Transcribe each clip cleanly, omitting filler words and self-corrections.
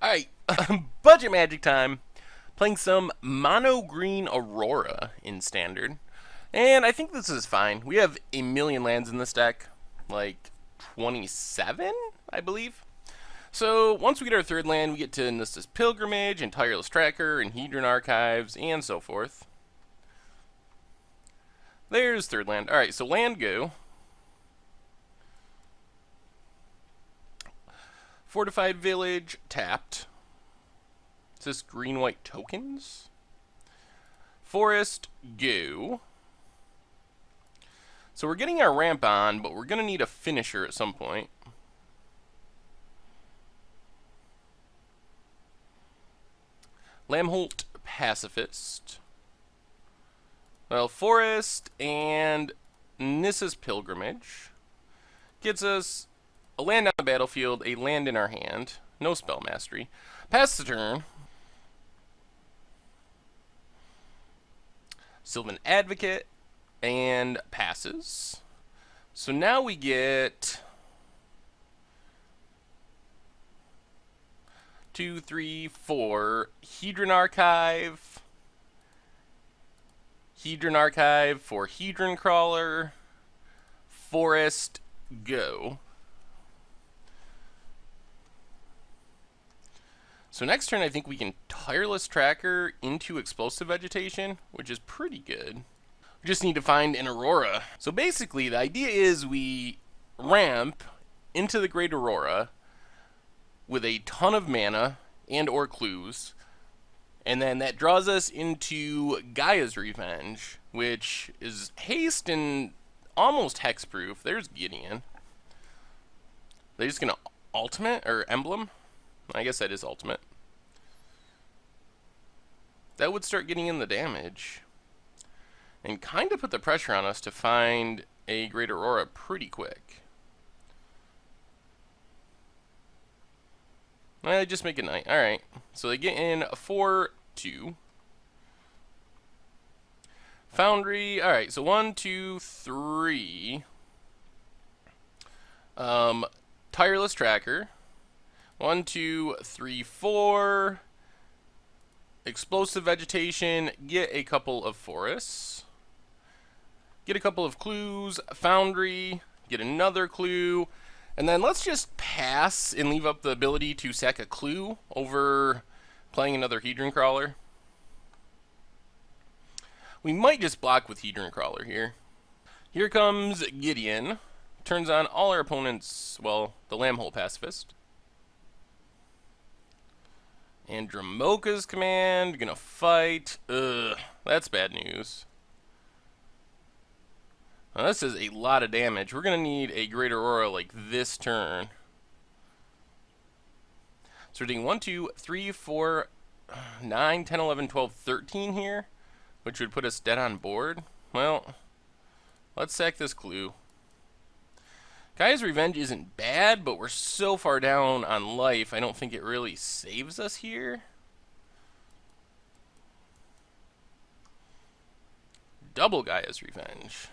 Alright, budget magic time. Playing some mono green Aurora in standard. And I think this is fine. We have a million lands in this deck. Like 27, I believe. So once we get our third land, we get to Nista's Pilgrimage and Tireless Tracker and Hedron Archives and so forth. There's third land. Alright, so land go. Fortified Village, tapped. Is this green-white tokens? Forest, go. So we're getting our ramp on, but we're going to need a finisher at some point. Lamholt, Pacifist. Well, Forest and Nissa's Pilgrimage gets us a land on the battlefield, a land in our hand, no spell mastery. Pass the turn. Sylvan Advocate, and passes. So now we get 2, 3, 4 Hedron Archive. Hedron Archive for Hedron Crawler. Forest, go. So next turn, I think we can Tireless Tracker into Explosive Vegetation, which is pretty good. We just need to find an Aurora. So basically, the idea is we ramp into the Great Aurora with a ton of mana and or clues, and then that draws us into Gaia's Revenge, which is haste and almost hexproof. There's Gideon. They're just going to ultimate, or emblem? I guess that is ultimate. That would start getting in the damage. And kind of put the pressure on us to find a Great Aurora pretty quick. Well, just make it 9. Alright. So they get in 4-2. Foundry. Alright, so 1, 2, 3. Tireless Tracker. 1, 2, 3, 4. Explosive Vegetation. Get a couple of forests. Get a couple of clues. Foundry. Get another clue. And then let's just pass and leave up the ability to sack a clue over playing another Hedron Crawler. We might just block with Hedron Crawler here. Here comes Gideon. Turns on all our opponents, well, the Lamhole Pacifist. And Dramoka's command, gonna fight. Ugh, that's bad news. Now this is a lot of damage. We're gonna need a Great Aurora like this turn. So we're doing 1, 2, 3, 4, 9, 10, 11, 12, 13 here, which would put us dead on board. Well, let's sack this clue. Gaia's Revenge isn't bad, but we're so far down on life, I don't think it really saves us here. Double Gaia's Revenge.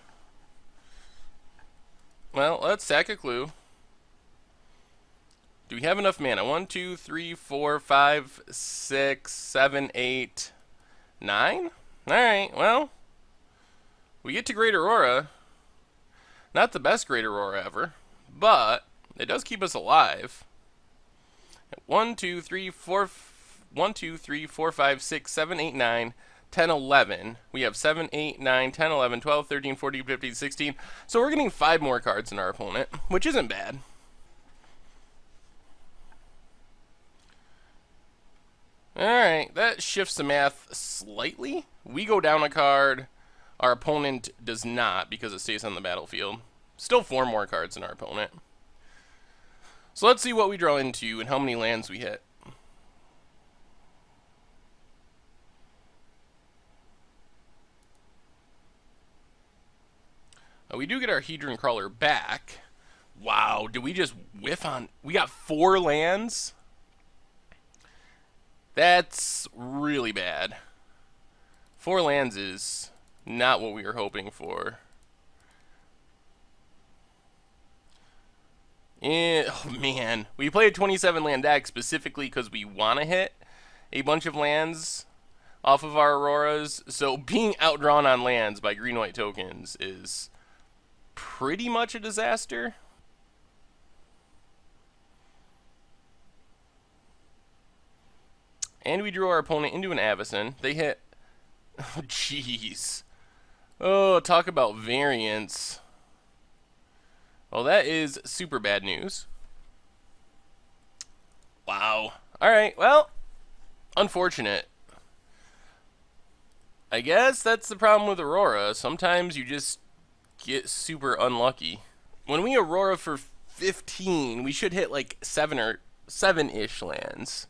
Well, let's sack a clue. Do we have enough mana? 1, 2, 3, 4, 5, 6, 7, 8, 9? Alright, well, we get to Great Aurora. Not the best Great Aurora ever, but it does keep us alive. 1, 2, 3, 4, 1, 2, 3, 4, 5, 6, 7, 8, 9, 10, 11. We have 7, 8, 9, 10, 11, 12, 13, 14, 15, 16. So we're getting 5 more cards than our opponent, which isn't bad. Alright, that shifts the math slightly. We go down a card. Our opponent does not because it stays on the battlefield. Still 4 more cards than our opponent. So let's see what we draw into and how many lands we hit. We do get our Hedron Crawler back. Wow, did we just whiff on... We got 4 lands? That's really bad. 4 lands is not what we were hoping for. Oh man, we play a 27 land deck specifically because we want to hit a bunch of lands off of our Auroras. So being outdrawn on lands by green-white tokens is pretty much a disaster. And we drew our opponent into an Avacyn. They hit. Oh, jeez. Oh, talk about variance. Well, that is super bad news. Wow. Alright, well, unfortunate. I guess that's the problem with Aurora. Sometimes you just get super unlucky. When we Aurora for 15, we should hit like 7-ish lands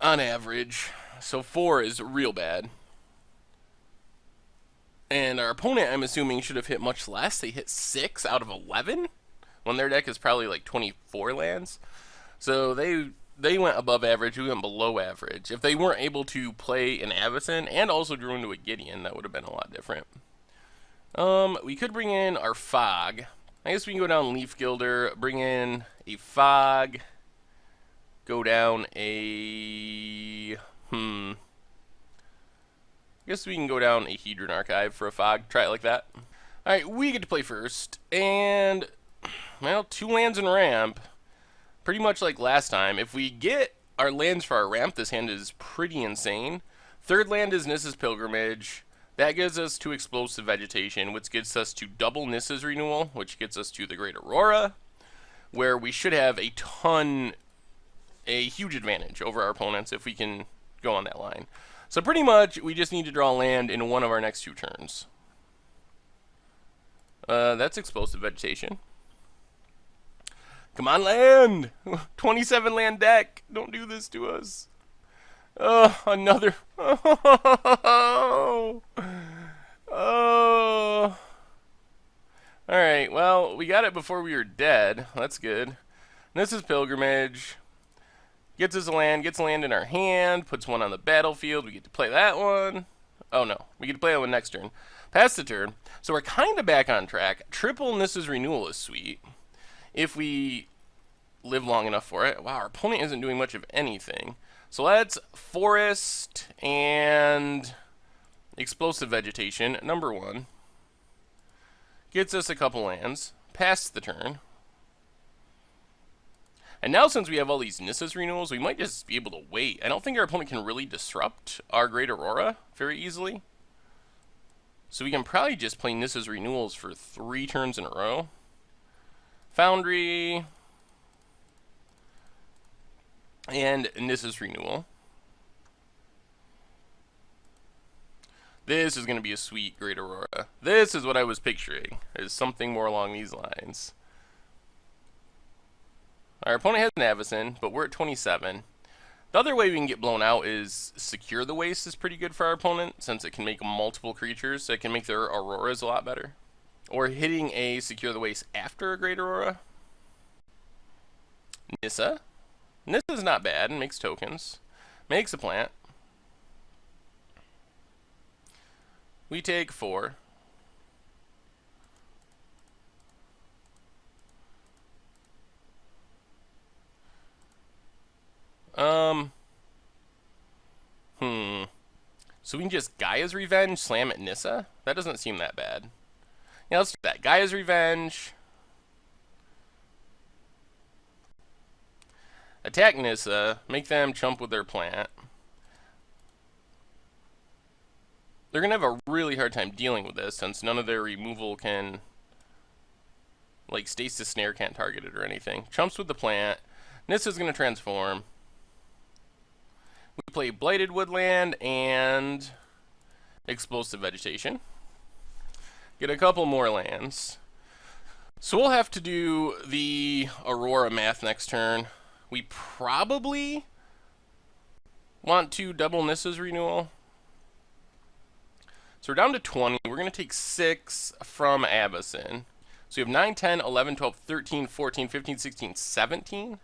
on average. So 4 is real bad. And our opponent, I'm assuming, should have hit much less. They hit 6 out of 11, when their deck is probably like 24 lands. So they went above average, we went below average. If they weren't able to play an Avacyn and also drew into a Gideon, that would have been a lot different. We could bring in our Fog. I guess we can go down Leaf Gilder, bring in a Fog, go down a... I guess we can go down a Hedron Archive for a Fog. Try it like that. Alright, we get to play first. And, well, 2 lands and ramp. Pretty much like last time. If we get our lands for our ramp, this hand is pretty insane. 3rd land is Nissa's Pilgrimage. That gives us 2 Explosive Vegetation, which gets us to double Nissa's Renewal, which gets us to the Great Aurora, where we should have a huge advantage over our opponents if we can go on that line. So pretty much, we just need to draw land in one of our next 2 turns. That's Explosive Vegetation. Come on, land! 27 land deck! Don't do this to us. Another... Oh! Oh! Alright, well, we got it before we were dead. That's good. This is Pilgrimage. Gets us a land, gets a land in our hand, puts 1 on the battlefield. We get to play that one. Oh no, we get to play that one next turn. Pass the turn. So we're kind of back on track. Triple Nissa's Renewal is sweet if we live long enough for it. Wow, our opponent isn't doing much of anything. So let's Forest and Explosive Vegetation, number 1. Gets us a couple lands. Pass the turn. And now since we have all these Nissa's Renewals, we might just be able to wait. I don't think our opponent can really disrupt our Great Aurora very easily. So we can probably just play Nissa's Renewals for 3 turns in a row. Foundry. And Nissa's Renewal. This is going to be a sweet Great Aurora. This is what I was picturing, is something more along these lines. Our opponent has an Avacyn, but we're at 27. The other way we can get blown out is Secure the Waste is pretty good for our opponent, since it can make multiple creatures, so it can make their Auroras a lot better. Or hitting a Secure the Waste after a Great Aurora. Nissa. Nissa's not bad, and makes tokens. Makes a plant. We take 4. So we can just Gaia's Revenge, slam at Nissa? That doesn't seem that bad. Yeah, let's do that. Gaia's Revenge. Attack Nissa, make them chump with their plant. They're going to have a really hard time dealing with this, since none of their removal can... Like, Stasis Snare can't target it or anything. Chumps with the plant. Nissa's going to transform. We play Blighted Woodland and Explosive Vegetation. Get a couple more lands. So we'll have to do the Aurora math next turn. We probably want to double Nissa's Renewal. So we're down to 20. We're going to take 6 from Avacyn. So we have 9, 10, 11, 12, 13, 14, 15, 16, 17.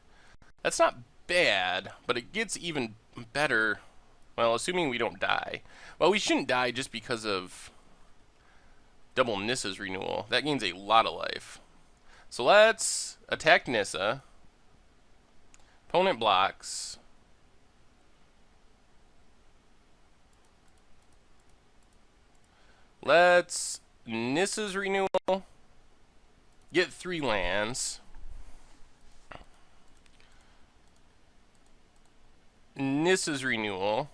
That's not bad, but it gets even better, well, assuming we don't die. Well, we shouldn't die just because of double Nissa's Renewal. That gains a lot of life. So let's attack Nissa. Opponent blocks. Let's Nissa's renewal. Get 3 lands. Nissa's renewal.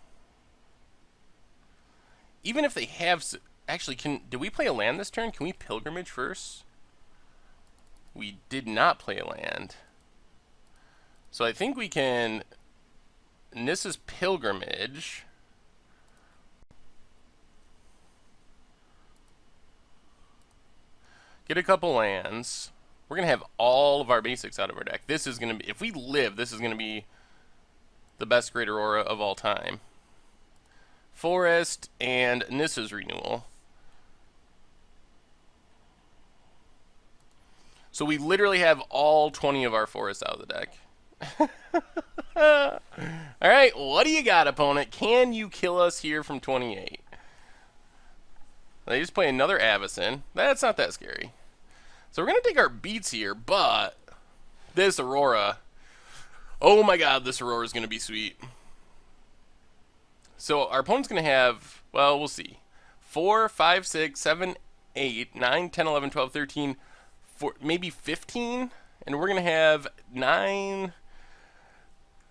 Even if they have... Actually, did we play a land this turn? Can we pilgrimage first? We did not play a land. So I think we can... Nissa's pilgrimage. Get a couple lands. We're going to have all of our basics out of our deck. This is going to be... If we live, this is going to be the best Great Aurora of all time. Forest and Nissa's renewal. So we literally have all 20 of our forests out of the deck. Alright, what do you got, opponent? Can you kill us here from 28? They just play another Avacyn. That's not that scary. So we're going to take our beats here, but this Aurora... Oh my god, this Aurora is going to be sweet. So our opponent's going to have, well, we'll see. 4, 5, 6, 7, 8, 9, 10, 11, 12, 13, 4, maybe 15. And we're going to have 9,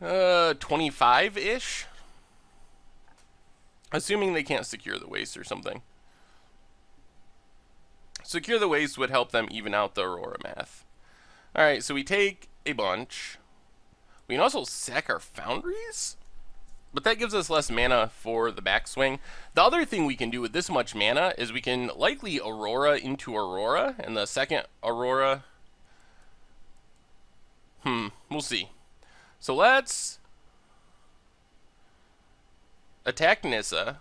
25-ish. Assuming they can't secure the waste or something. Secure the waste would help them even out the Aurora math. Alright, so we take a bunch. We can also sack our foundries, but that gives us less mana for the backswing. The other thing we can do with this much mana is we can likely Aurora into Aurora, and the second Aurora... we'll see. So let's attack Nissa.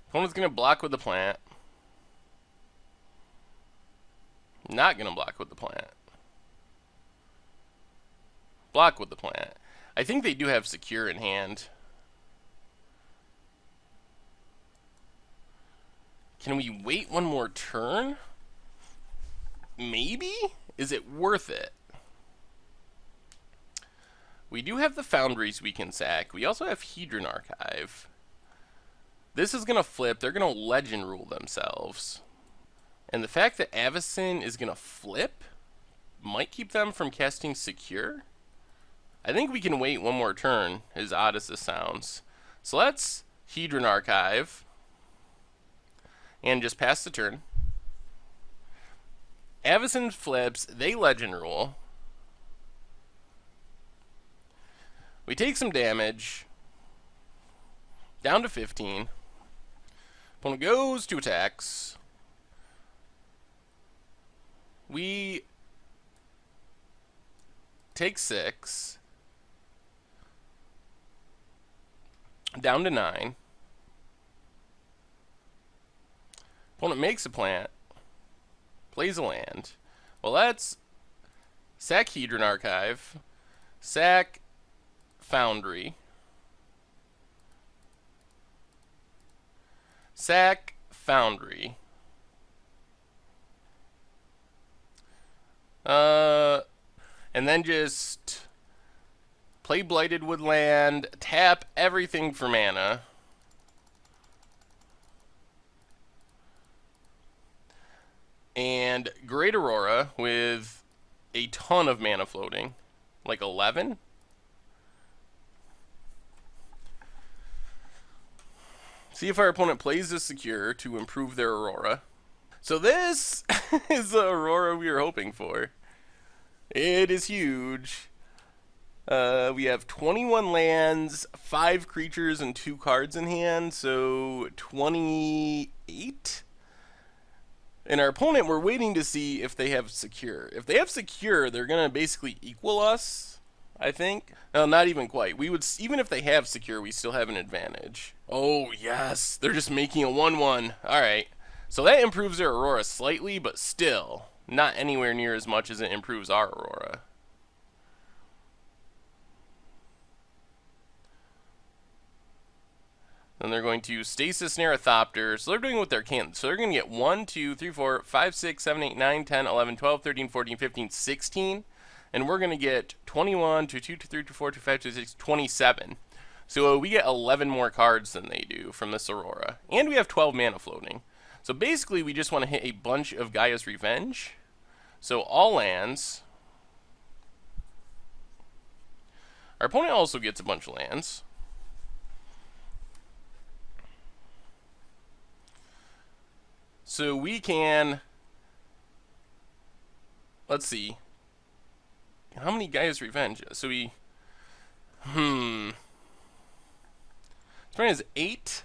Opponent's going to block with the plant. Not going to block with the plant. Block with the plant. I think they do have secure in hand. Can we wait one more turn? Maybe? Is it worth it? We do have the foundries we can sack. We also have Hedron Archive. This is going to flip. They're going to legend rule themselves. And the fact that Avacyn is going to flip might keep them from casting secure. I think we can wait one more turn, as odd as this sounds. So let's Hedron Archive and just pass the turn. Avacyn flips, they legend rule. We take some damage, down to 15. Opponent goes to attacks. We take 6. Down to 9. Opponent makes a plant. Plays a land. Well, let's sack Hedron Archive. Sack Foundry. Sack Foundry. And then just play Blighted Woodland, tap everything for mana. And Great Aurora with a ton of mana floating. Like 11? See if our opponent plays this secure to improve their Aurora. So this is the Aurora we were hoping for. It is huge. We have 21 lands, 5 creatures, and 2 cards in hand, so 28? And our opponent, we're waiting to see if they have secure. If they have secure, they're going to basically equal us, I think. No, not even quite. We would, even if they have secure, we still have an advantage. Oh, yes. They're just making a 1-1. All right. So that improves their Aurora slightly, but still not anywhere near as much as it improves our Aurora. Then they're going to Stasis Narrathopter. So they're doing what they can. So they're going to get 1, 2, 3, 4, 5, 6, 7, 8, 9, 10, 11, 12, 13, 14, 15, 16. And we're going to get 21, 2, 2, 2, 3, 2, 4, 2, 5, 2, 6, 27. So we get 11 more cards than they do from this Aurora. And we have 12 mana floating. So basically we just want to hit a bunch of Gaia's Revenge. So all lands. Our opponent also gets a bunch of lands. So we can, let's see, how many Gaia's Revenge? So we, this one is 8,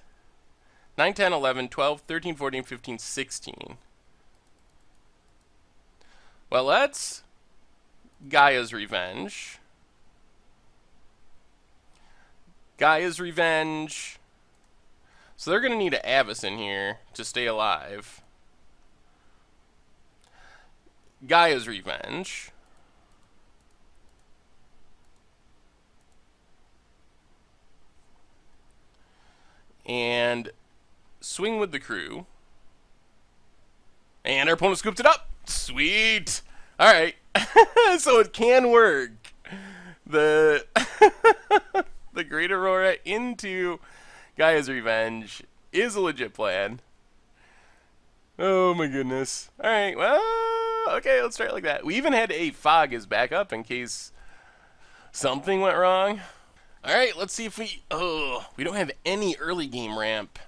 9, 10, 11, 12, 13, 14, 15, 16. Well, that's Gaia's Revenge. Gaia's Revenge. So they're going to need an Abyss in here to stay alive. Gaia's Revenge. And Swing with the Crew. And our opponent scooped it up. Sweet. All right. So it can work. The the Great Aurora into Gaia's Revenge is a legit plan. Oh my goodness. Alright, well, okay, let's try it like that. We even had a Fog as backup in case something went wrong. Alright, let's see if we don't have any early game ramp.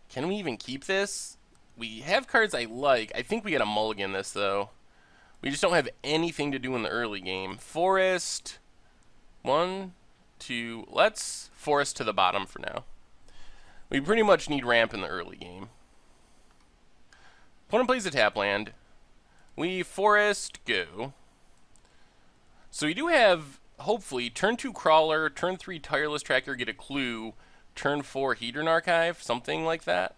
Can we even keep this? We have cards I like. I think we gotta mulligan this though. We just don't have anything to do in the early game. Forest. 1, 2, let's Forest to the bottom for now. We pretty much need ramp in the early game. Opponent plays a tap land. We Forest, go. So we do have, hopefully, turn 2 Crawler, turn 3 Tireless Tracker, get a clue, turn 4 Hedron Archive, something like that.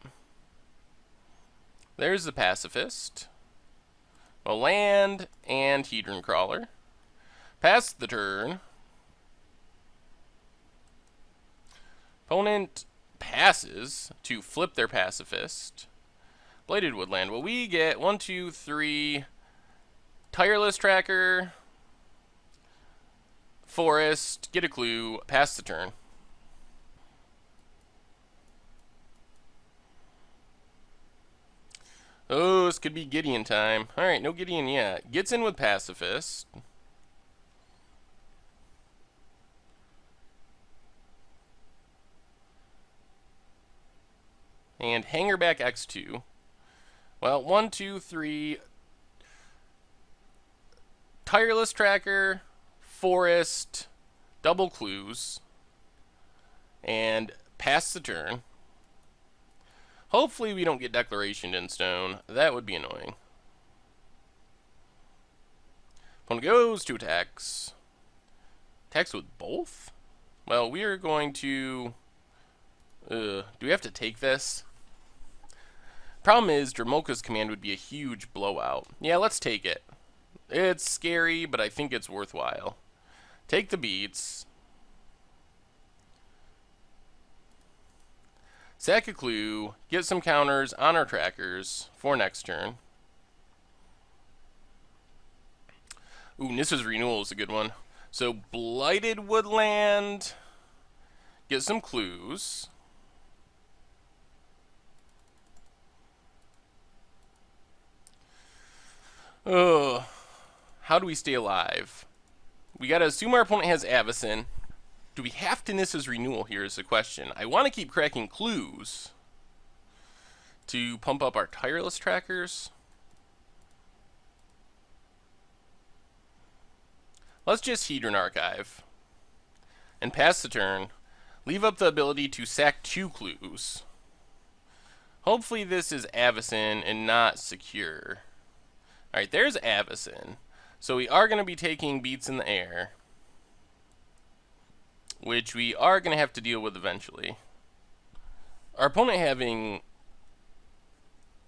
There's the Pacifist. A land and Hedron Crawler. Pass the turn. Opponent passes to flip their Pacifist. Blighted Woodland. Well, we get 1, 2, 3 Tireless Tracker, Forest, get a clue, pass the turn. Oh, this could be Gideon time. Alright, no Gideon yet. Gets in with Pacifist. And Hanger back X2. Well, 1, 2, 3. Tireless Tracker, Forest, double clues, and pass the turn. Hopefully we don't get Declaration in stone. That would be annoying. Opponent goes to attacks. Attacks with both? Well, we are going to... do we have to take this? Problem is, Dramoka's command would be a huge blowout. Yeah, let's take it. It's scary, but I think it's worthwhile. Take the beats. Sack a clue. Get some counters on our trackers for next turn. Ooh, Nissa's Renewal is a good one. So, Blighted Woodland. Get some clues. Ugh. How do we stay alive? We gotta assume our opponent has Avacyn. Do we have to Nissa's Renewal here is the question. I want to keep cracking clues to pump up our Tireless Trackers. Let's just Hedron Archive and pass the turn. Leave up the ability to sack 2 clues. Hopefully this is Avacyn and not secure. Alright, there's Avacyn. So we are going to be taking beats in the air, which we are going to have to deal with eventually. Our opponent having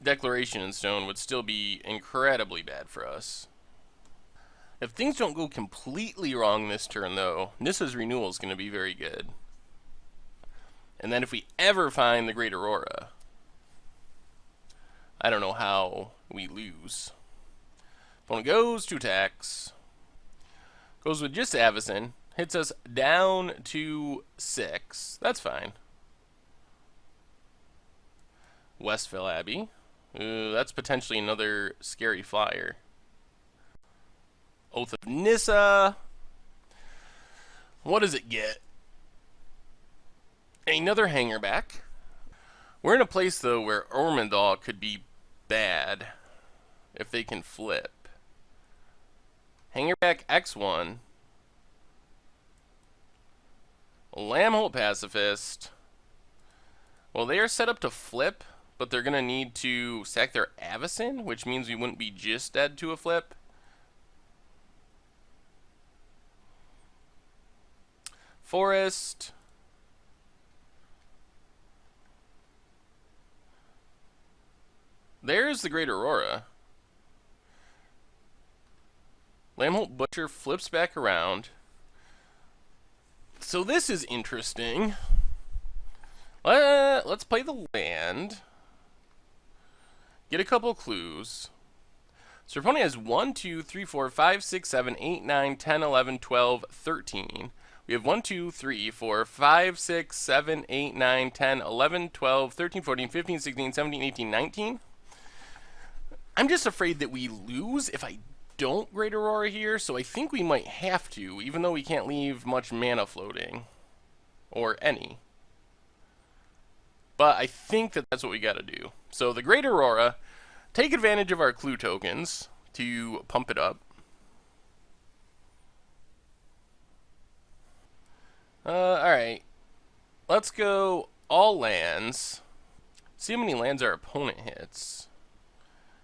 Declaration in stone would still be incredibly bad for us. If things don't go completely wrong this turn, though, Nissa's Renewal is going to be very good. And then if we ever find the Great Aurora, I don't know how we lose. Opponent goes to attacks. Goes with just Avacyn. Hits us down to 6. That's fine. Westville Abbey. Ooh, that's potentially another scary flyer. Oath of Nissa. What does it get? Another hangerback. We're in a place, though, where Ormondal could be bad if they can flip. Hangerback X1. Lambholt Pacifist. Well, they are set up to flip, but they're going to need to sack their Avacyn, which means we wouldn't be just dead to a flip. Forest. There's the Great Aurora. Lambholt Butcher flips back around. So this is interesting. Let's play the land. Get a couple clues. So our opponent has 1, 2, 3, 4, 5, 6, 7, 8, 9, 10, 11, 12, 13. We have 1, 2, 3, 4, 5, 6, 7, 8, 9, 10, 11, 12, 13, 14, 15, 16, 17, 18, 19. I'm just afraid that we lose if I don't Great Aurora here, so I think we might have to, even though we can't leave much mana floating. Or any. But I think that that's what we gotta do. So the Great Aurora, take advantage of our clue tokens to pump it up. Alright. Let's go all lands. See how many lands our opponent hits.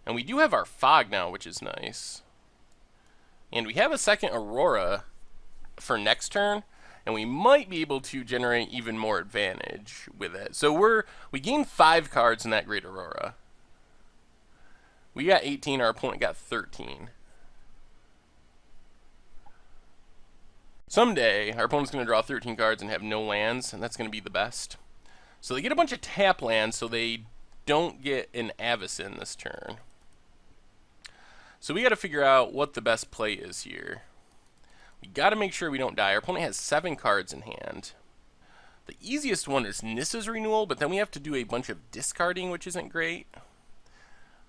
And we do have our fog now, which is nice. And we have a second Aurora for next turn, and we might be able to generate even more advantage with it. So we gained 5 cards in that Great Aurora. We got 18, our opponent got 13. Someday, our opponent's going to draw 13 cards and have no lands, and that's going to be the best. So they get a bunch of tap lands, so they don't get an Avacyn this turn. So we got to figure out what the best play is here. We got to make sure we don't die. Our opponent has 7 cards in hand. The easiest one is Nissa's Renewal, but then we have to do a bunch of discarding, which isn't great.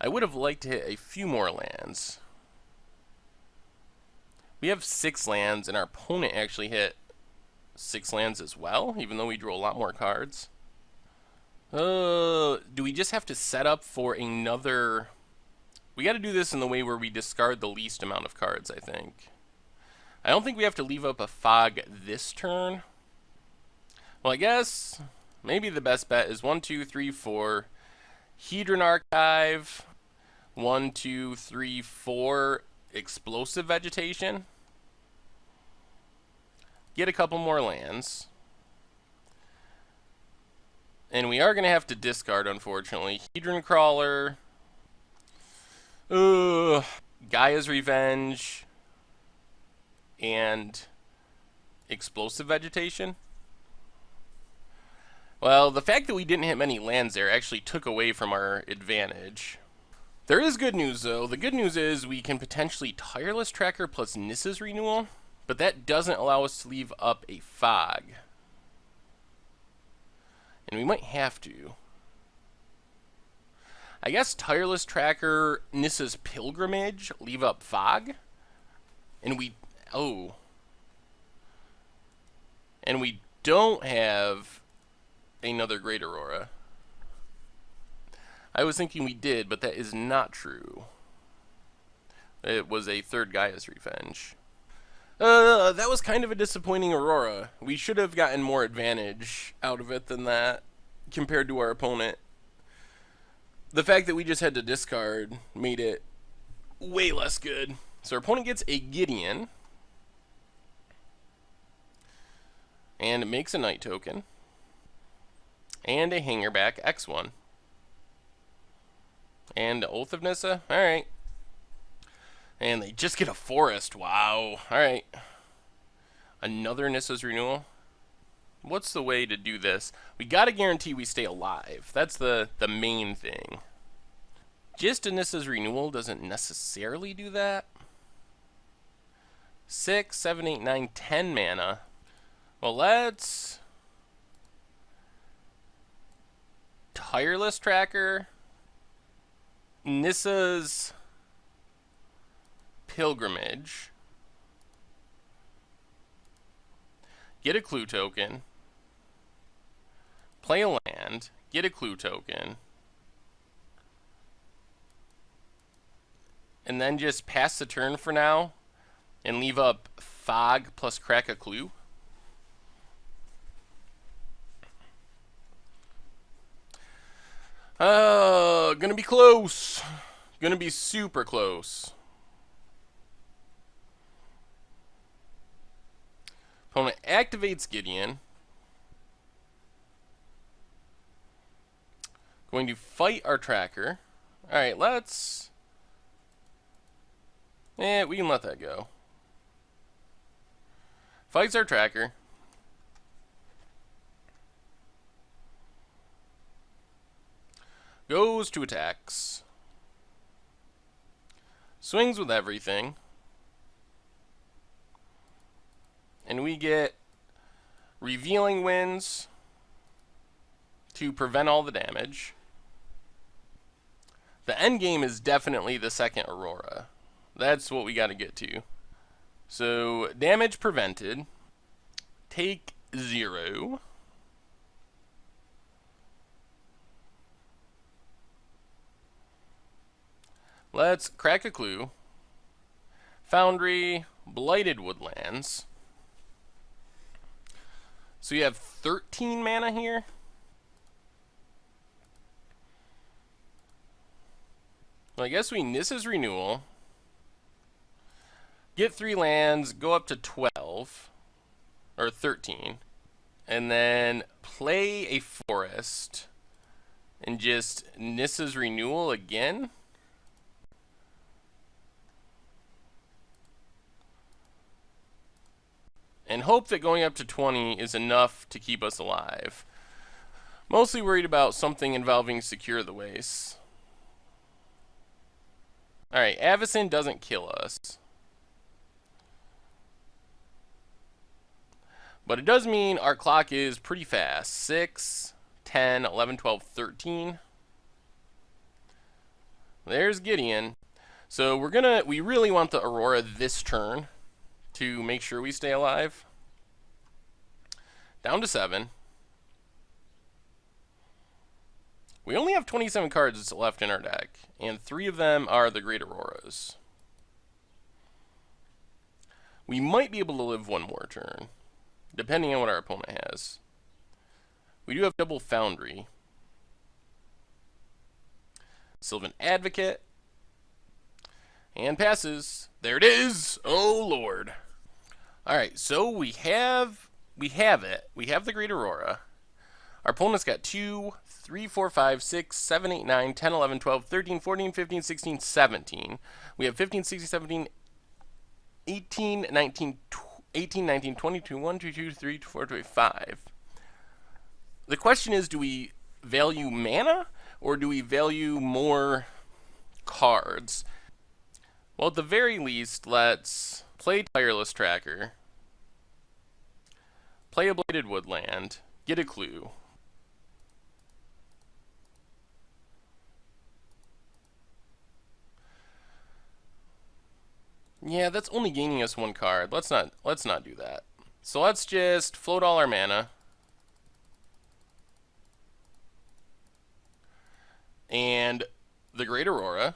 I would have liked to hit a few more lands. We have 6 lands, and our opponent actually hit 6 lands as well, even though we drew a lot more cards. Do we just have to set up for another... We got to do this in the way where we discard the least amount of cards, I think. I don't think we have to leave up a fog this turn. Well, I guess maybe the best bet is 1, 2, 3, 4. Hedron Archive. 1, 2, 3, 4. Explosive Vegetation. Get a couple more lands. And we are going to have to discard, unfortunately. Hedron Crawler. Gaia's Revenge. And Explosive Vegetation. Well, the fact that we didn't hit many lands there actually took away from our advantage. There is good news, though. The good news is we can potentially Tireless Tracker plus Nissa's Renewal, but that doesn't allow us to leave up a fog. And we might have to. I guess Tireless Tracker, Nissa's Pilgrimage, leave up fog. And we... Oh. And we don't have another Great Aurora. I was thinking we did, but that is not true. It was a third Gaia's Revenge. That was kind of a disappointing Aurora. We should have gotten more advantage out of it than that, compared to our opponent. The fact that we just had to discard made it way less good. So our opponent gets a Gideon. And it makes a Night Token. And a Hangerback X1. And Oath of Nissa. Alright. And they just get a Forest. Wow. Alright. Another Nissa's Renewal. what's the way to do this? We gotta guarantee we stay alive. That's the main thing. Just Anissa's renewal doesn't necessarily do that. 6, 7, 8, 9, 10 mana. Well, let's Tireless Tracker, Nissa's Pilgrimage, get a clue token, play a land, get a clue token, and then just pass the turn for now and leave up Fog plus crack a clue. Gonna be close. Gonna be super close. Opponent activates Gideon. Going to fight our tracker. Alright, let's... we can let that go. Fights our tracker. Goes to attacks. Swings with everything. And we get Revealing Winds to prevent all the damage. The end game is definitely the second Aurora. That's what we got to get to. So, damage prevented. Take 0. Let's crack a clue. Foundry, Blighted Woodlands. So you have 13 mana here. Well, I guess we Nissa's Renewal. Get 3 lands, go up to 12. Or 13. And then play a forest. And just Nissa's Renewal again. And hope that going up to 20 is enough to keep us alive. Mostly worried about something involving Secure the Wastes. Alright, Avacyn doesn't kill us. But it does mean our clock is pretty fast. 6, 10, 11, 12, 13. There's Gideon. So we really want the Aurora this turn to make sure we stay alive. Down to 7. We only have 27 cards left in our deck, and 3 of them are the Great Auroras. We might be able to live one more turn, depending on what our opponent has. We do have double Foundry. Sylvan Advocate. And passes. There it is! Oh, Lord. Alright, so we have it. We have the Great Aurora. Our opponent's got 2, 3, 4, 5, 6, 7, 8, 9, 10, 11, 12, 13, 14, 15, 16, 17. We have 15, 16, 17, 18, 19, 18, 19, 22, 1, 2, 2, 3, 4, 5. The question is, do we value mana, or do we value more cards? Well, at the very least, let's play Tireless Tracker, play a Blighted Woodland, get a clue. Yeah, that's only gaining us 1 card. Let's not do that. So let's just float all our mana. And the Great Aurora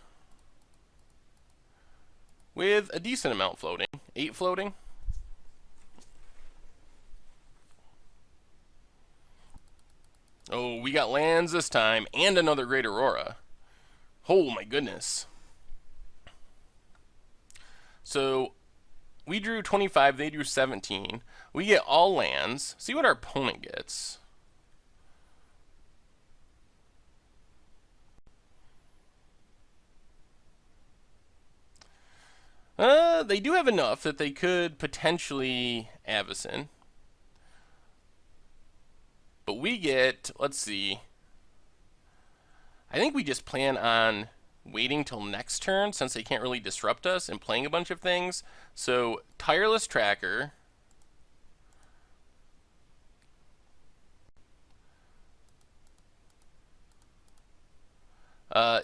with a decent amount floating. 8 floating. Oh, we got lands this time and another Great Aurora. Oh my goodness. So we drew 25, they drew 17. We get all lands. See what our opponent gets. They do have enough that they could potentially Avacyn. But we get, let's see, I think we just plan on waiting till next turn since they can't really disrupt us and playing a bunch of things. So Tireless Tracker.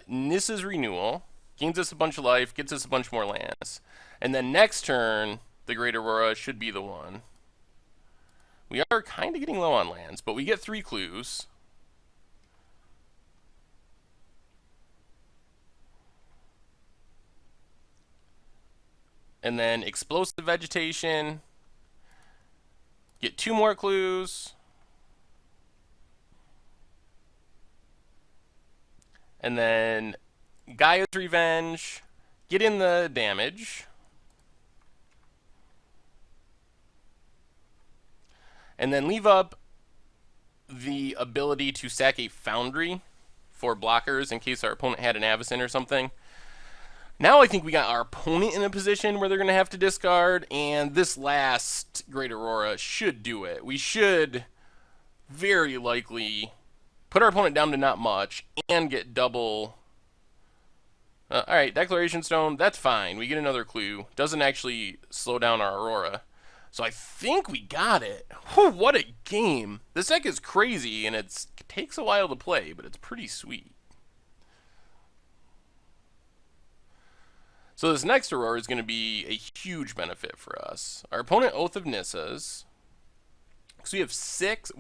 Nissa's Renewal. Gains us a bunch of life, gets us a bunch more lands. And then next turn, the Great Aurora should be the one. We are kind of getting low on lands, but we get 3 clues. And then Explosive Vegetation. Get 2 more clues. And then Gaia's Revenge. Get in the damage. And then leave up the ability to sack a Foundry for blockers in case our opponent had an Avacyn or something. Now I think we got our opponent in a position where they're going to have to discard, and this last Great Aurora should do it. We should very likely put our opponent down to not much and get double. Alright, Declaration Stone, that's fine. We get another clue. Doesn't actually slow down our Aurora. So I think we got it. Whew, what a game. This deck is crazy, and it takes a while to play, but it's pretty sweet. So this next Aurora is going to be a huge benefit for us. Our opponent, Oath of Nissas. So we have 6,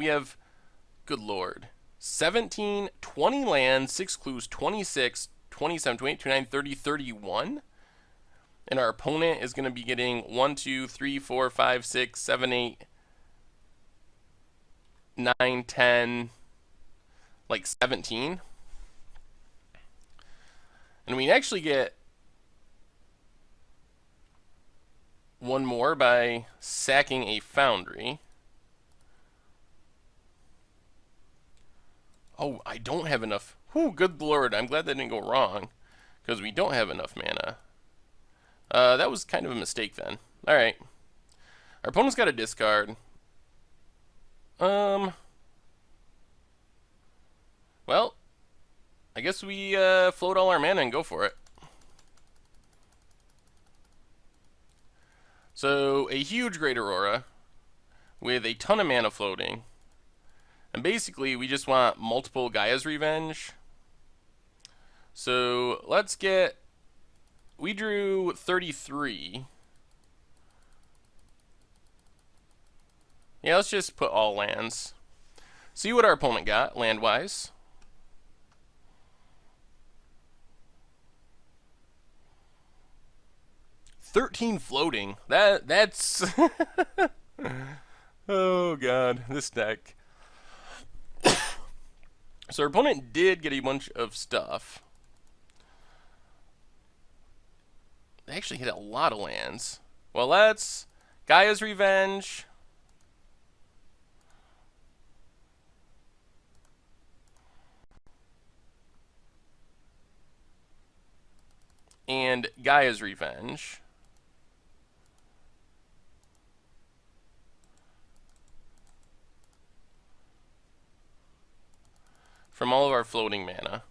good lord, 17, 20 lands, 6 clues, 26, 27, 28, 29, 30, 31. And our opponent is going to be getting 1, 2, 3, 4, 5, 6, 7, 8, 9, 10, like 17. And we actually get one more by sacking a Foundry. Oh, I don't have enough. Whew, good lord, I'm glad that didn't go wrong, because we don't have enough mana. That was kind of a mistake then. Alright. Our opponent's got a discard. Well, I guess we float all our mana and go for it. So, a huge Great Aurora with a ton of mana floating. And basically, we just want multiple Gaia's Revenge. So, let's get... We drew 33. Yeah, let's just put all lands. See what our opponent got, land-wise. $13 floating. That's... Oh, God. This deck. So our opponent did get a bunch of stuff. They actually hit a lot of lands. Well, let's... Gaia's Revenge. And Gaia's Revenge. From all of our floating mana.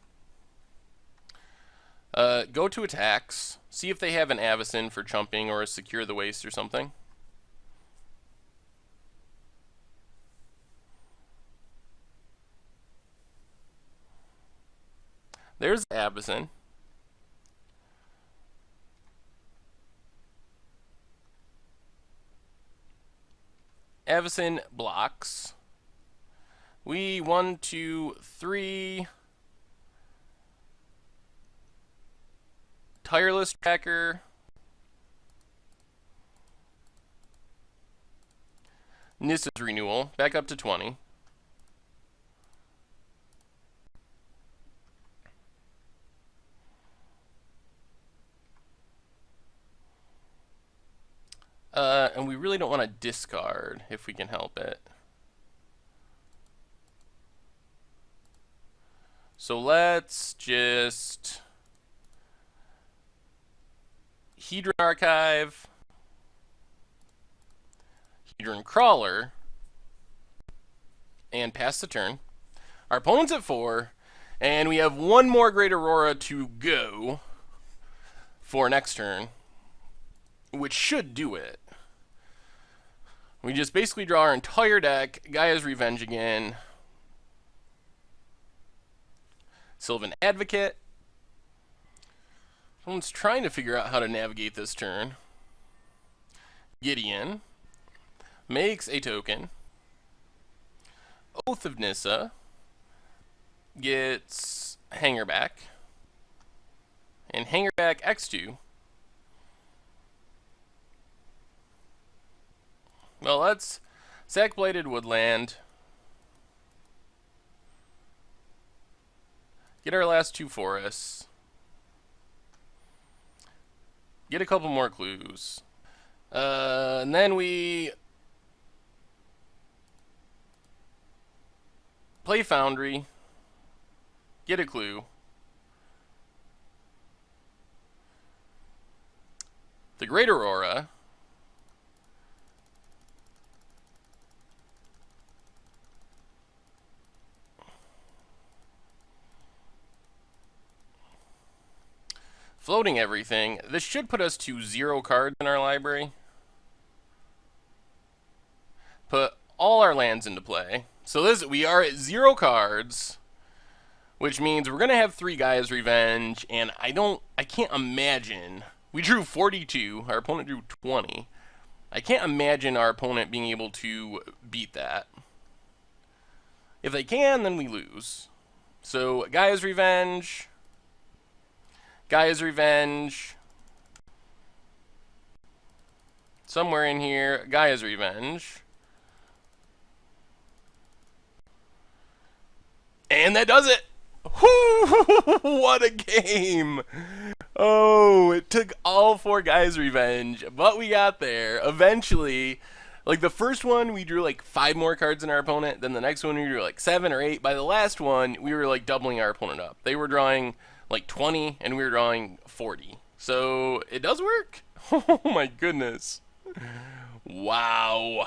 Go to attacks. See if they have an Avacyn for chumping or a Secure the Waste or something. There's Avacyn. Avacyn blocks. We 1, 2, 3. Tireless Tracker. Nissa's Renewal. Back up to 20. And we really don't want to discard if we can help it. So let's just Hedron Archive, Hedron Crawler, and pass the turn. Our opponent's at 4, and we have one more Great Aurora to go for next turn, which should do it. We just basically draw our entire deck. Gaia's Revenge again. Sylvan Advocate. Someone's trying to figure out how to navigate this turn. Gideon makes a token. Oath of Nissa gets Hangerback. And Hangerback X2. Well, that's Sack-Blighted Woodland. Get our last 2 forests. Get a couple more clues. And then we play Foundry. Get a clue. The Great Aurora. Floating everything. This should put us to 0 cards in our library. Put all our lands into play. So we are at 0 cards, which means we're gonna have 3 Gaia's Revenge, and I can't imagine. We drew 42. Our opponent drew 20. I can't imagine our opponent being able to beat that. If they can, then we lose. So Gaia's Revenge. Gaia's Revenge. Somewhere in here, Gaia's Revenge. And that does it! What a game! Oh, it took all 4 Gaia's Revenge, but we got there. Eventually, like the first one, we drew like 5 more cards than our opponent. Then the next one, we drew like 7 or 8. By the last one, we were like doubling our opponent up. They were drawing like 20, and we were drawing 40. So it does work. Oh my goodness. Wow.